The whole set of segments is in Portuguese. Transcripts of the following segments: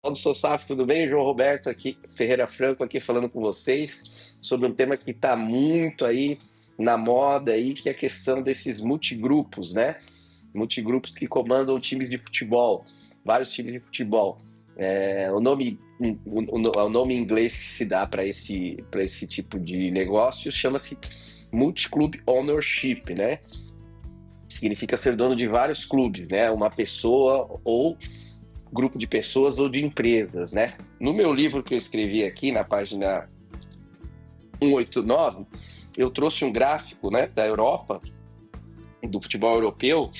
Fala do Sosaf, tudo bem? João Roberto aqui, Ferreira Franco aqui falando com vocês sobre um tema que está muito aí na moda aí, que é a questão desses multigrupos, né? Multigrupos que comandam times de futebol, vários times de futebol. O nome em inglês que se dá para esse tipo de negócio chama-se Multi-Club Ownership, né? Significa ser dono de vários clubes, né? Uma pessoa ou grupo de pessoas ou de empresas, né? No meu livro que eu escrevi aqui, na página 189, eu trouxe um gráfico, né, da Europa, do futebol europeu,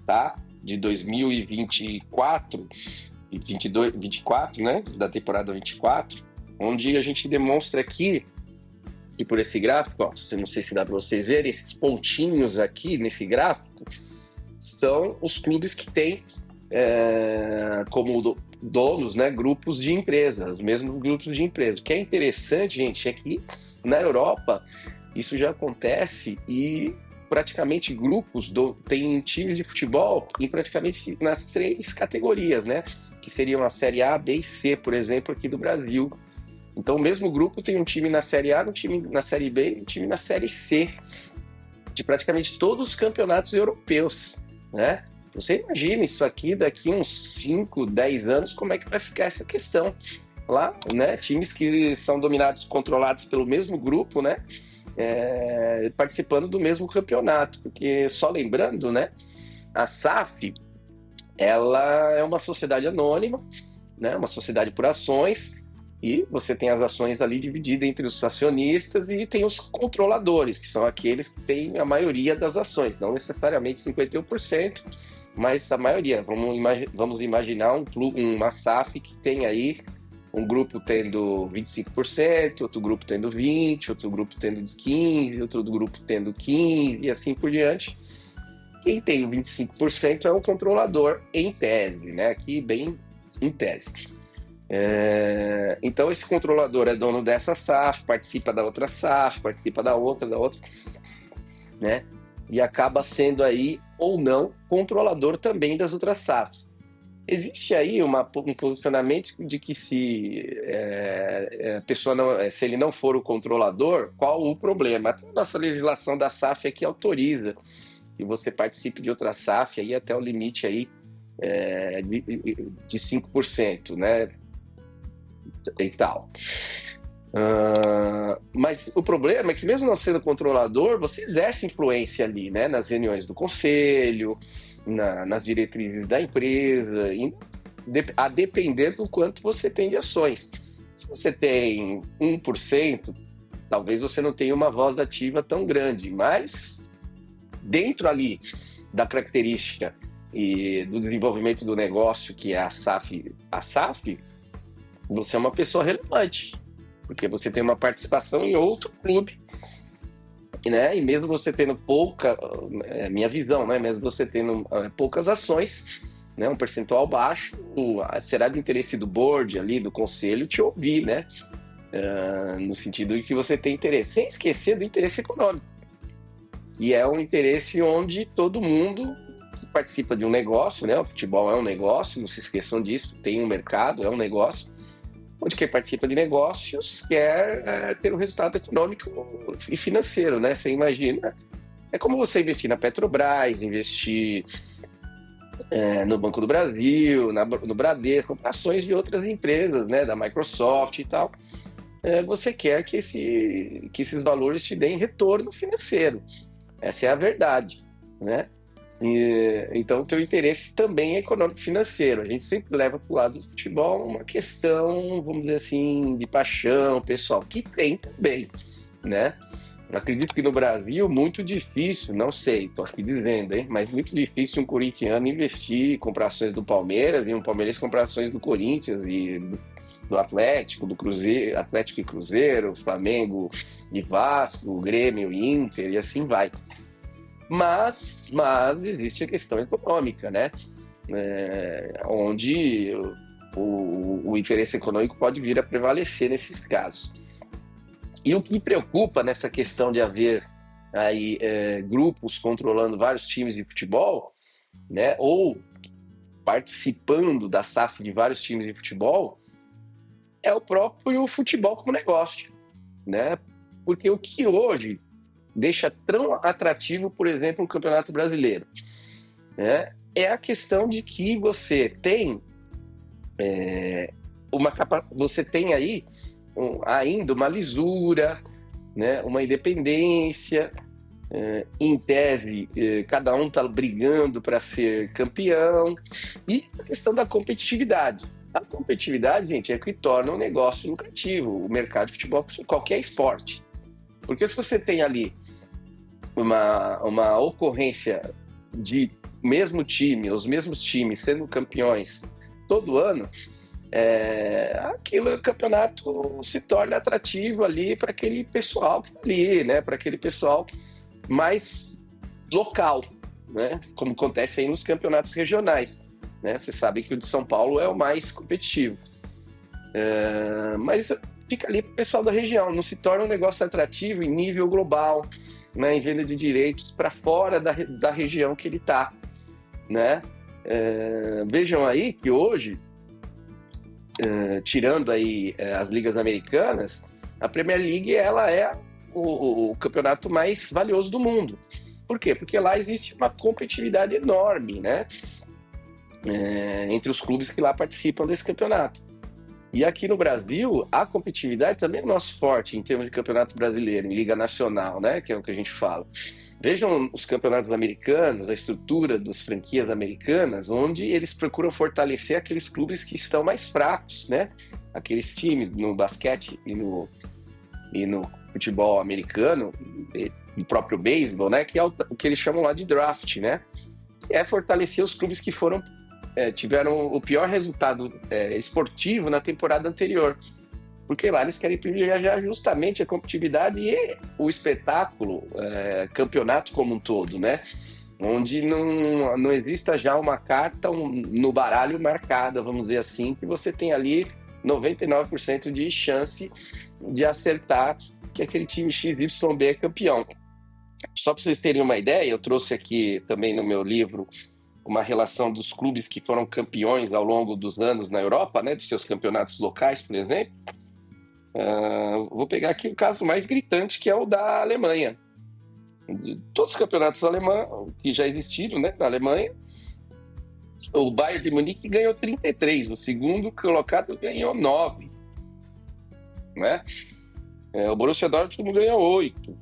tá? De 2024 e 22, 24, né, da temporada 24, onde a gente demonstra aqui que por esse gráfico, ó, não sei se dá para vocês verem, esses pontinhos aqui nesse gráfico são os clubes que têm como donos, né, grupos de empresas, os mesmos grupos de empresas. O que é interessante, gente, é que na Europa isso já acontece e praticamente grupos têm times de futebol em praticamente nas três categorias, né, que seriam a Série A, B e C, por exemplo, aqui do Brasil. Então, o mesmo grupo tem um time na Série A, um time na Série B e um time na Série C, de praticamente todos os campeonatos europeus, né? Você imagina isso aqui daqui uns 5, 10 anos, como é que vai ficar essa questão lá, né? Times que são dominados, controlados pelo mesmo grupo, né? Participando do mesmo campeonato, porque só lembrando, né? A SAF, ela é uma sociedade anônima, né? Uma sociedade por ações, e você tem as ações ali divididas entre os acionistas e tem os controladores, que são aqueles que têm a maioria das ações, não necessariamente 51%, mas a maioria. Vamos imaginar uma SAF que tem aí um grupo tendo 25%, outro grupo tendo 20%, outro grupo tendo 15%, outro grupo tendo 15% e assim por diante. Quem tem 25% é o controlador em tese, né? Aqui bem em tese. Então esse controlador é dono dessa SAF, participa da outra SAF, participa da outra, né? E acaba sendo aí ou não controlador também das outras SAFs. Existe aí um posicionamento de que a pessoa não, se ele não for o controlador, qual o problema? Até a nossa legislação da SAF aqui autoriza que você participe de outra SAF aí até o limite aí de 5%, né? E tal. Mas o problema é que mesmo não sendo controlador, você exerce influência ali, né? Nas reuniões do conselho, nas diretrizes da empresa, a depender do quanto você tem de ações. Se você tem 1%, talvez você não tenha uma voz ativa tão grande, mas dentro ali da característica e do desenvolvimento do negócio, que é a SAF, você é uma pessoa relevante, porque você tem uma participação em outro clube, né? E mesmo você tendo pouca, minha visão, né? Mesmo você tendo poucas ações, né? Um percentual baixo, será do interesse do board ali, do conselho, te ouvir, né? No sentido de que você tem interesse, sem esquecer do interesse econômico, e é um interesse onde todo mundo que participa de um negócio, né? O futebol é um negócio, não se esqueçam disso, tem um mercado, é um negócio, onde quem participa de negócios quer ter um resultado econômico e financeiro, né? Você imagina, é como você investir na Petrobras, investir no Banco do Brasil, no Bradesco, comprar ações de outras empresas, né? Da Microsoft e tal. Você quer que esses valores te deem retorno financeiro. Essa é a verdade, né? Então, o teu interesse também é econômico-financeiro. A gente sempre leva para o lado do futebol uma questão, vamos dizer assim, de paixão pessoal, que tem também, né? Eu acredito que no Brasil, muito difícil, não sei, estou aqui dizendo, hein? Mas muito difícil um corintiano investir, comprar ações do Palmeiras, e um palmeirense comprar ações do Corinthians e do Atlético, do Cruzeiro, Atlético e Cruzeiro, Flamengo e Vasco, Grêmio e Inter, e assim vai. Mas existe a questão econômica, né? Onde o interesse econômico pode vir a prevalecer nesses casos. E o que preocupa nessa questão de haver aí grupos controlando vários times de futebol, né? Ou participando da SAF de vários times de futebol, é o próprio futebol como negócio, né? Porque o que hoje deixa tão atrativo, por exemplo, o Campeonato Brasileiro, né, é a questão de que você tem você tem aí ainda uma lisura, né, uma independência, em tese, cada um está brigando para ser campeão, e a questão da competitividade. A competitividade, gente, é que torna um negócio lucrativo, o mercado de futebol, qualquer esporte. Porque se você tem ali uma ocorrência de mesmo time, os mesmos times sendo campeões todo ano, o campeonato se torna atrativo ali para aquele pessoal que está ali, né? Para aquele pessoal mais local, né? Como acontece aí nos campeonatos regionais, né? Você sabe que o de São Paulo é o mais competitivo, mas fica ali para o pessoal da região, não se torna um negócio atrativo em nível global, né? Em venda de direitos para fora da região que ele está, né? Vejam aí que hoje, tirando aí as ligas americanas, a Premier League ela é o campeonato mais valioso do mundo. Por quê? Porque lá existe uma competitividade enorme, né? Entre os clubes que lá participam desse campeonato. E aqui no Brasil, a competitividade também é nosso forte em termos de campeonato brasileiro, em Liga Nacional, né? Que é o que a gente fala. Vejam os campeonatos americanos, a estrutura das franquias americanas, onde eles procuram fortalecer aqueles clubes que estão mais fracos, né? Aqueles times no basquete e no futebol americano, e próprio beisebol, né? Que é o que eles chamam lá de draft, né? Que é fortalecer os clubes que tiveram o pior resultado esportivo na temporada anterior. Porque lá eles querem privilegiar justamente a competitividade e o espetáculo, campeonato como um todo, né? Onde não exista já uma carta no baralho marcada, vamos dizer assim, que você tem ali 99% de chance de acertar que aquele time XYB é campeão. Só para vocês terem uma ideia, eu trouxe aqui também no meu livro uma relação dos clubes que foram campeões ao longo dos anos na Europa, né? Dos seus campeonatos locais, por exemplo. Vou pegar aqui o caso mais gritante, que é o da Alemanha. De todos os campeonatos alemães que já existiram, né, na Alemanha, o Bayern de Munique ganhou 33, o segundo colocado ganhou 9, né? O Borussia Dortmund ganhou 8.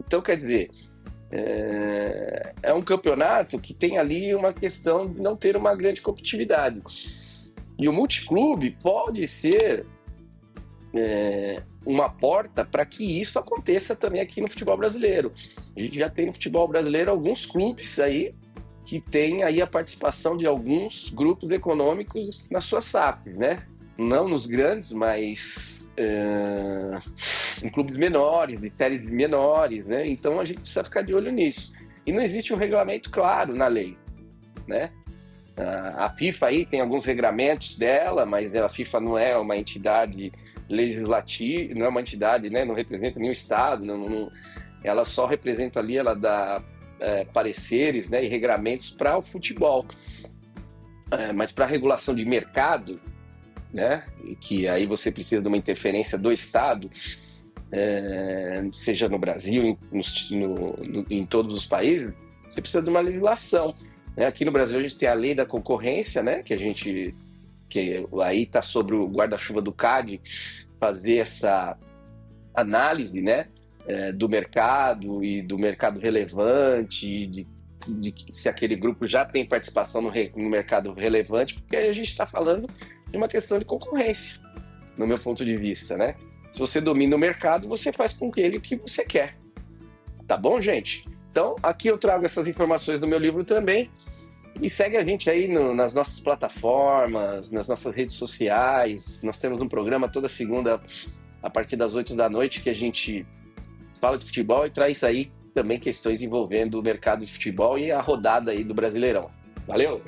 Então, quer dizer, é um campeonato que tem ali uma questão de não ter uma grande competitividade. E o multiclube pode ser uma porta para que isso aconteça também aqui no futebol brasileiro. A gente já tem no futebol brasileiro alguns clubes aí que tem aí a participação de alguns grupos econômicos nas suas SAFs, né? Não nos grandes, mas em clubes menores, em séries menores, né? Então a gente precisa ficar de olho nisso. E não existe um regulamento claro na lei, né? A FIFA aí tem alguns regramentos dela, mas a FIFA não é uma entidade legislativa, não é uma entidade, né? Não representa nenhum estado, ela só representa ali, ela dá pareceres, né, e regramentos para o futebol. Mas para a regulação de mercado, né, que aí você precisa de uma interferência do Estado, seja no Brasil, em todos os países, você precisa de uma legislação. Aqui no Brasil a gente tem a lei da concorrência, né, que aí está sobre o guarda-chuva do CAD fazer essa análise, né, do mercado e do mercado relevante, de se aquele grupo já tem participação no mercado relevante, porque aí a gente está falando de uma questão de concorrência, no meu ponto de vista, né? Se você domina o mercado, você faz com ele o que você quer. Tá bom, gente? Então, aqui eu trago essas informações do meu livro também. E segue a gente aí nas nossas plataformas, nas nossas redes sociais. Nós temos um programa toda segunda, a partir das 8 da noite, que a gente fala de futebol e traz aí também questões envolvendo o mercado de futebol e a rodada aí do Brasileirão. Valeu!